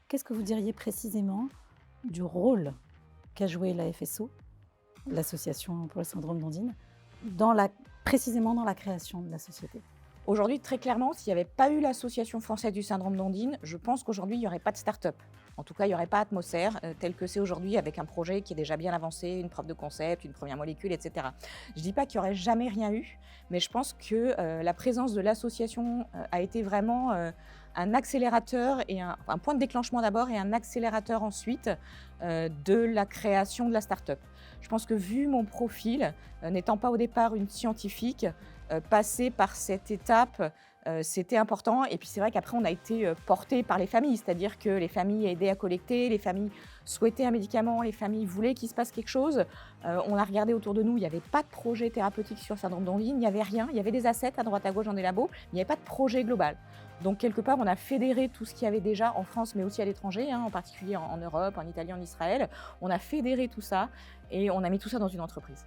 qu'est-ce que vous diriez précisément du rôle qu'a joué la FSO, l'association pour le syndrome d'Ondine, précisément dans la création de la société? Aujourd'hui, très clairement, s'il n'y avait pas eu l'Association française du syndrome d'Ondine, je pense qu'aujourd'hui, il n'y aurait pas de start-up. En tout cas, il n'y aurait pas Atmosphère tel que c'est aujourd'hui, avec un projet qui est déjà bien avancé, une preuve de concept, une première molécule, etc. Je ne dis pas qu'il n'y aurait jamais rien eu, mais je pense que la présence de l'association a été vraiment un accélérateur et un point de déclenchement d'abord et un accélérateur ensuite de la création de la start-up. Je pense que vu mon profil, n'étant pas au départ une scientifique, passer par cette étape, c'était important. Et puis c'est vrai qu'après on a été porté par les familles, c'est-à-dire que les familles aidaient à collecter, les familles souhaitaient un médicament, les familles voulaient qu'il se passe quelque chose. On a regardé autour de nous, il n'y avait pas de projet thérapeutique sur le syndrome d'Ondine, il n'y avait rien, il y avait des assets à droite à gauche dans des labos, mais il n'y avait pas de projet global. Donc quelque part, on a fédéré tout ce qu'il y avait déjà en France, mais aussi à l'étranger, en particulier en Europe, en Italie, en Israël. On a fédéré tout ça et on a mis tout ça dans une entreprise.